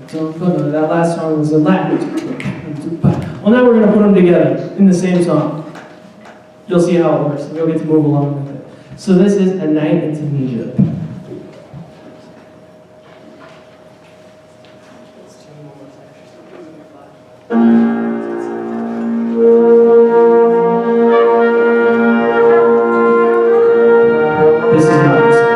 That last song was in Latin. Well, now we're going to put them together in the same song. You'll see how it works. You'll get to move along with it. So this is A Night in Tunisia. This is not the song.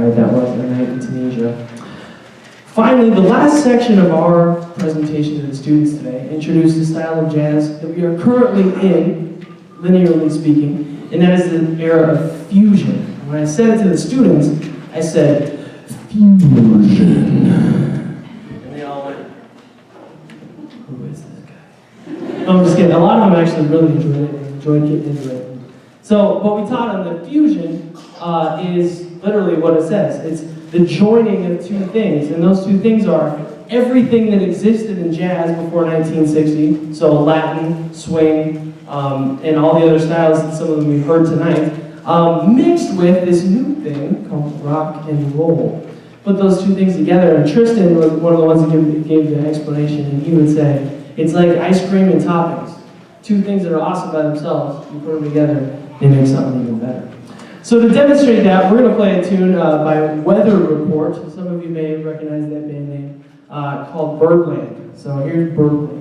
That was A Night in Tunisia. Finally, the last section of our presentation to the students today introduced the style of jazz that we are currently in, linearly speaking, and that is the era of fusion. And when I said it to the students, I said, fusion. And they all went, who is this guy? No, I'm just kidding. A lot of them actually really enjoyed it and enjoyed getting into it. So what we taught them, that fusion is literally what it says. It's the joining of two things, and those two things are everything that existed in jazz before 1960, so Latin, swing, and all the other styles, and some of them we've heard tonight, mixed with this new thing called rock and roll. Put those two things together, and Tristan was one of the ones that gave the explanation, and he would say, it's like ice cream and toppings. Two things that are awesome by themselves, you put them together, they make something even better. So to demonstrate that, we're going to play a tune by Weather Report. Some of you may recognize that band name. called Birdland. So here's Birdland.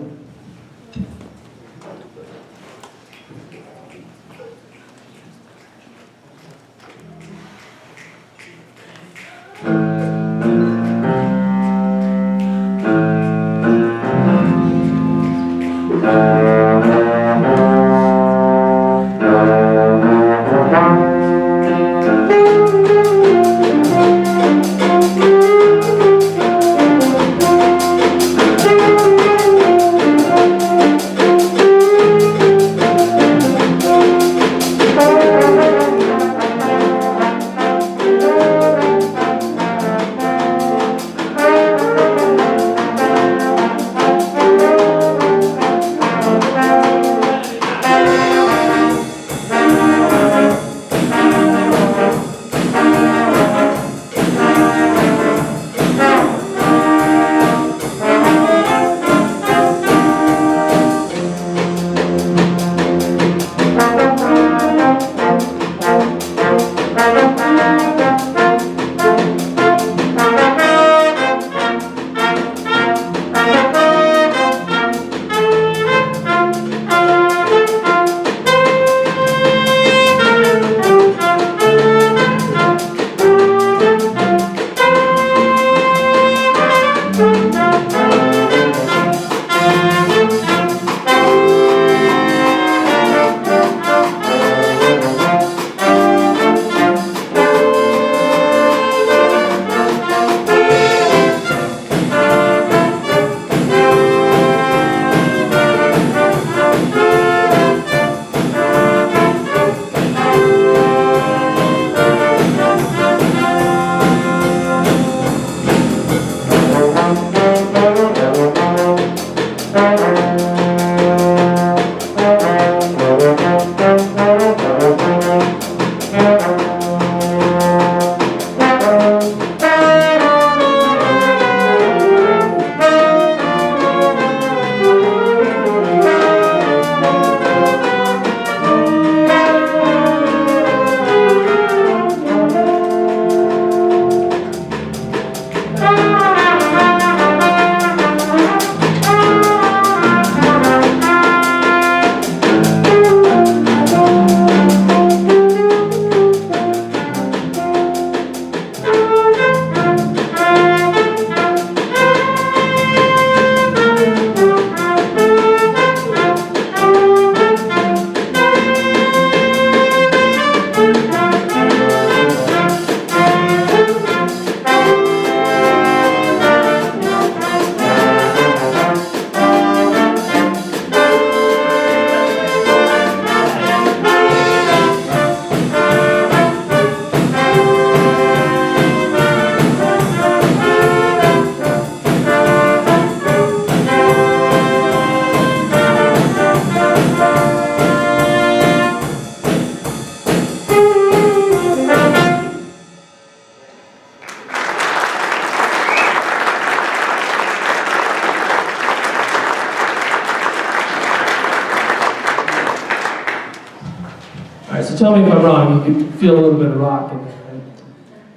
So tell me if I'm wrong, you could feel a little bit of rock in there,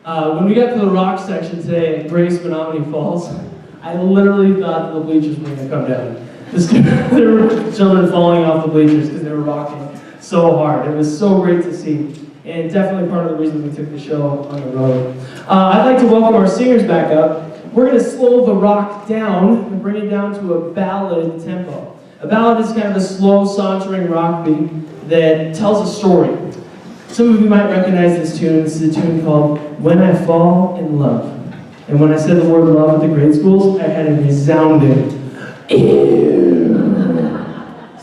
right? When we got to the rock section today at Grace Menominee Falls, I literally thought the bleachers were going to come down. There were children falling off the bleachers because they were rocking so hard. It was so great to see, and definitely part of the reason we took the show on the road. I'd like to welcome our singers back up. We're going to slow the rock down and bring it down to a ballad tempo. A ballad is kind of a slow, sauntering rock beat that tells a story. Some of you might recognize this tune. This is a tune called When I Fall in Love. And when I said the word love at the grade schools, I had a resounding ew.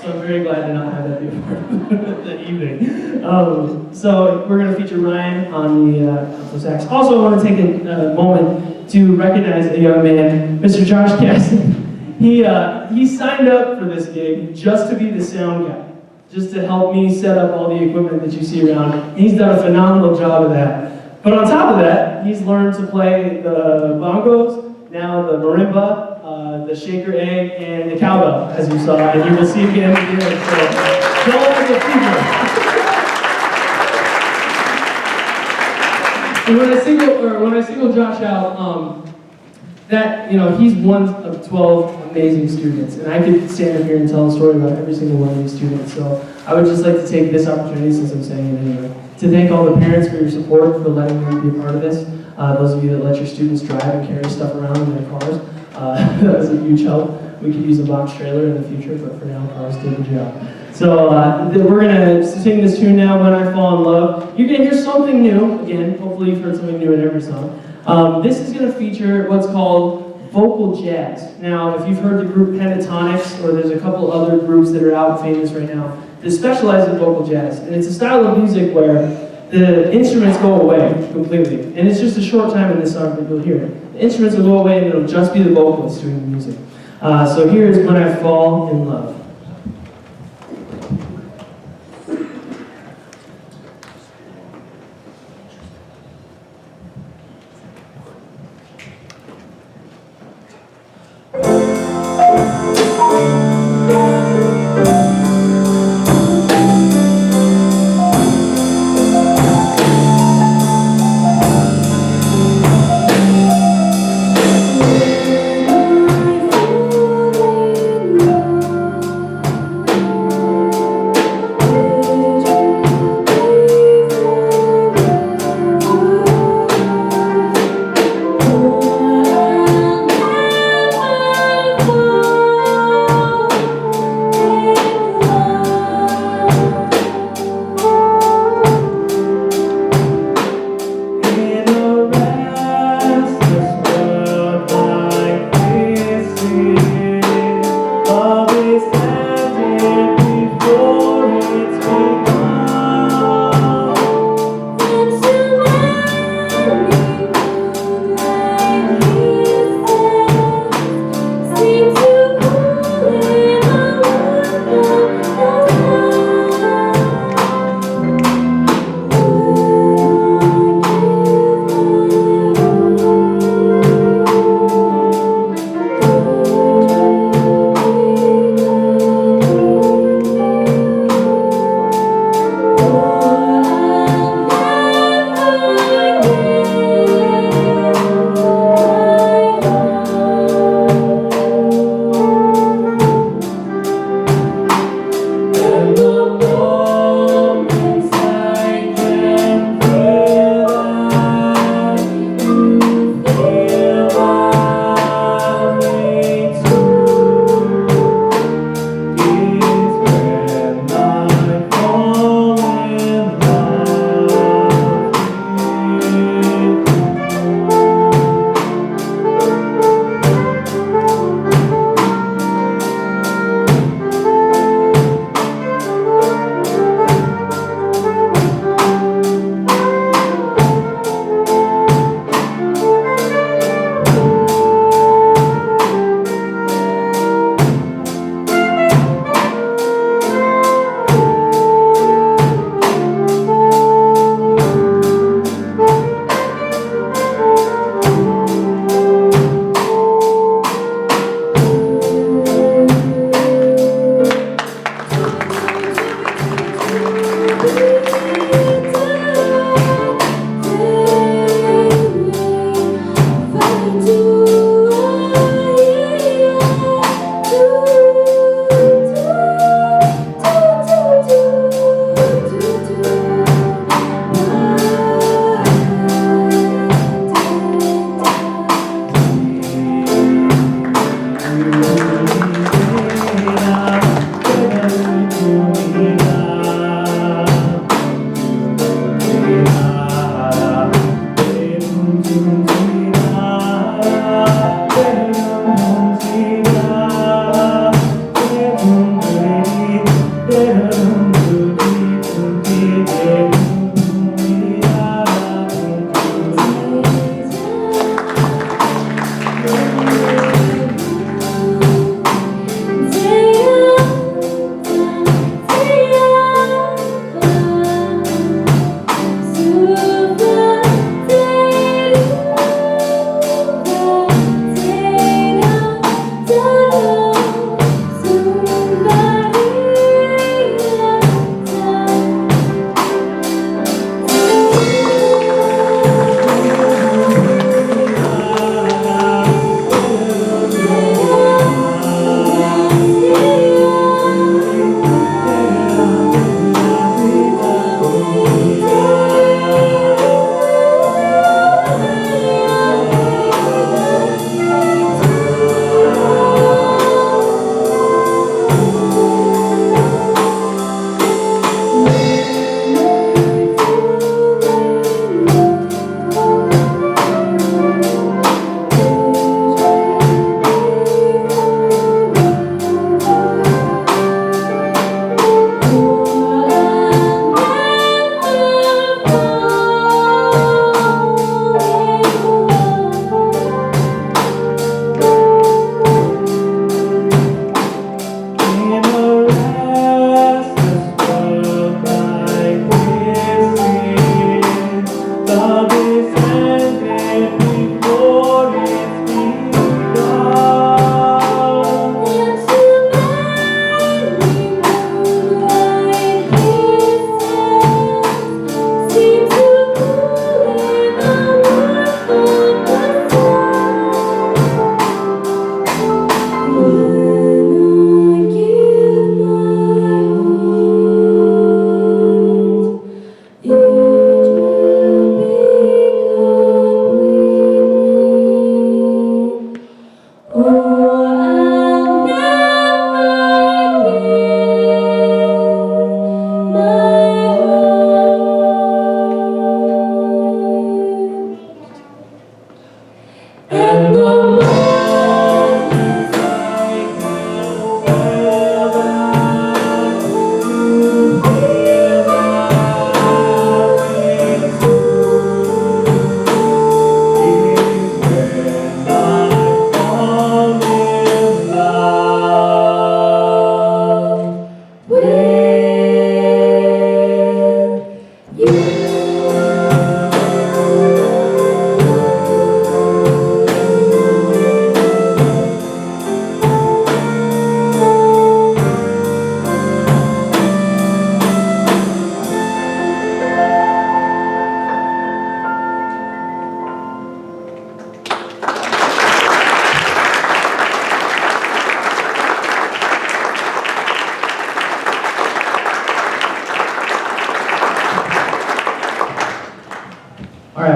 So I'm very glad to not have that be a part of the evening. So we're going to feature Ryan on the alto sax. Also, I want to take a moment to recognize a young man, Mr. Josh Caston. He signed up for this gig just to be the sound guy, just to help me set up all the equipment that you see around. And he's done a phenomenal job of that. But on top of that, he's learned to play the bongos, now the marimba, the shaker egg, and the cowbell, as you saw, and you will see again and again. So, Joel is a feature. And when I single Josh out, that, you know, he's one of 12 amazing students, and I could stand up here and tell a story about every single one of these students. So I would just like to take this opportunity, since I'm saying it anyway, to thank all the parents for your support, for letting them be a part of this. Those of you that let your students drive and carry stuff around in their cars, that was a huge help. We could use a box trailer in the future, but for now, cars do the job. So we're going to sing this tune now, When I Fall in Love. You're going to hear something new. Again, hopefully you've heard something new in every song. This is going to feature what's called vocal jazz. Now, if you've heard the group Pentatonics, or there's a couple other groups that are out famous right now, that specialize in vocal jazz. And it's a style of music where the instruments go away completely. And it's just a short time in this song that you'll hear it. The instruments will go away and it'll just be the vocalists doing the music. So here's When I Fall in Love.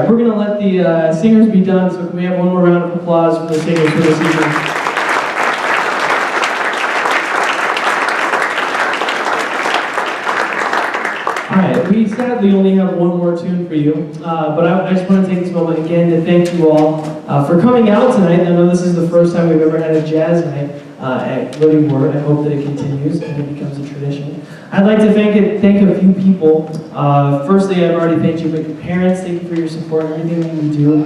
right, we're going to let the singers be done, so can we have one more round of applause for the singers for this evening? Alright, we sadly only have one more tune for you, but I just want to take this moment again to thank you all for coming out tonight. I know this is the first time we've ever had a jazz night at Living Word. I hope that it continues and it becomes a tradition. I'd like to thank a few people. Firstly, I've already thanked you, but your parents, thank you for your support and everything that you do.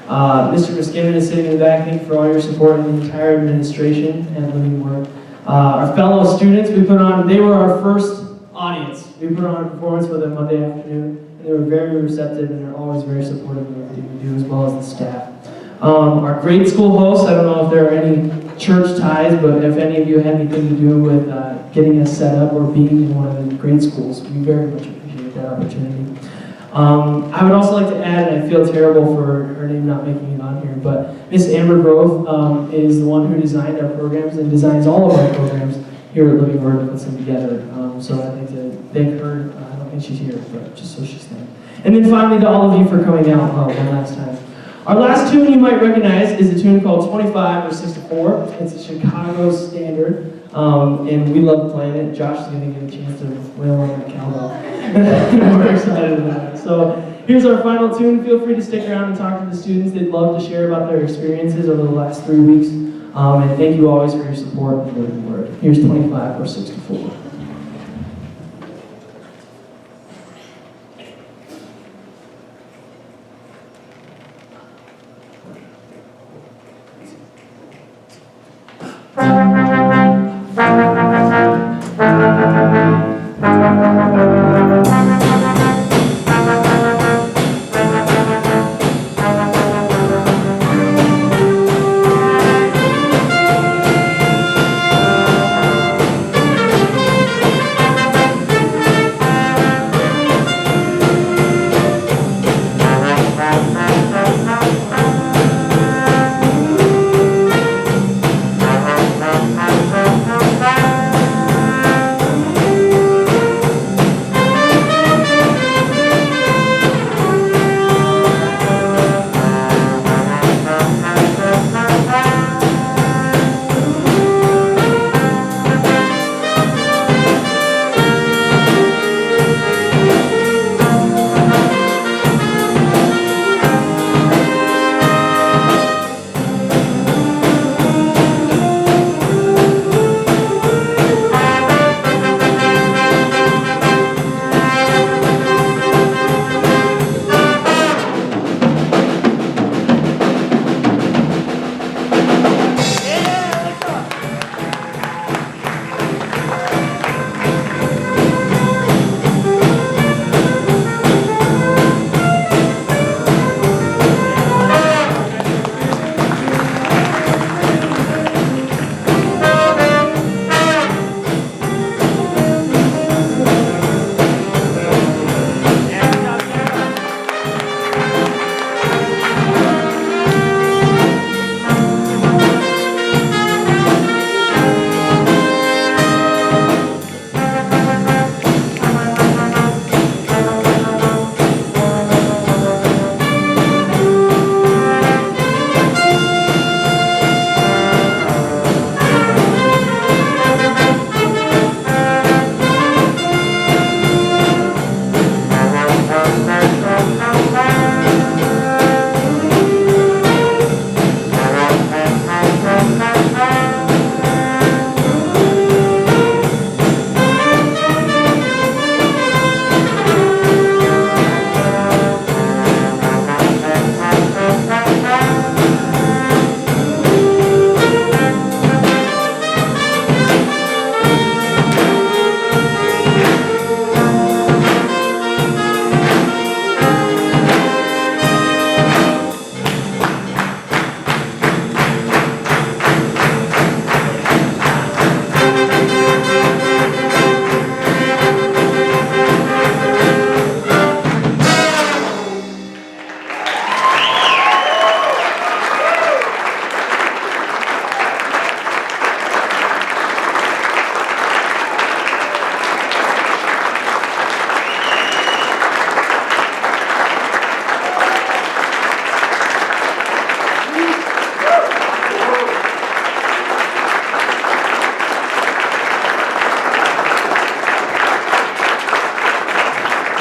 Mr. Muskevin is sitting in the back, thank you for all your support and the entire administration at Living Word. Our fellow students, they were our first audience. We put on a performance with them Monday afternoon, and they were very receptive and are always very supportive of everything we do, as well as the staff. Our grade school hosts, I don't know if there are any church ties, but if any of you had anything to do with getting us set up or being in one of the grade schools, we very much appreciate that opportunity. I would also like to add, and I feel terrible for her name not making it on here, but Miss Amber Grove is the one who designed our programs and designs all of our programs here at Living Word and puts them together. So I'd like to thank her. I don't think she's here, but just so she's there. And then finally to all of you for coming out one last time. Our last tune you might recognize is a tune called 25 or 64. It's a Chicago standard, and we love playing it. Josh is going to get a chance to wail on that cowbell. We're excited about it. So here's our final tune. Feel free to stick around and talk to the students. They'd love to share about their experiences over the last 3 weeks. And thank you always for your support of the Living Word. Here's 25 or 64.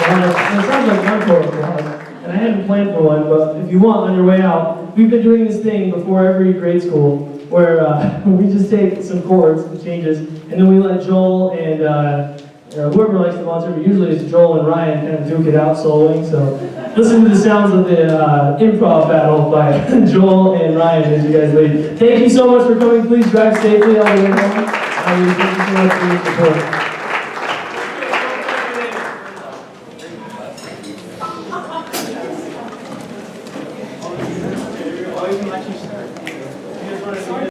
It sounds like one for applause, and I hadn't planned for one, but if you want, on your way out, we've been doing this thing before every grade school, where we just take some chords and changes, and then we let Joel and whoever likes the monster, but usually it's Joel and Ryan kind of duke it out soloing, so listen to the sounds of the improv battle by Joel and Ryan as you guys lead. Thank you so much for coming. Please drive safely all the way home. Thank you so much for your support.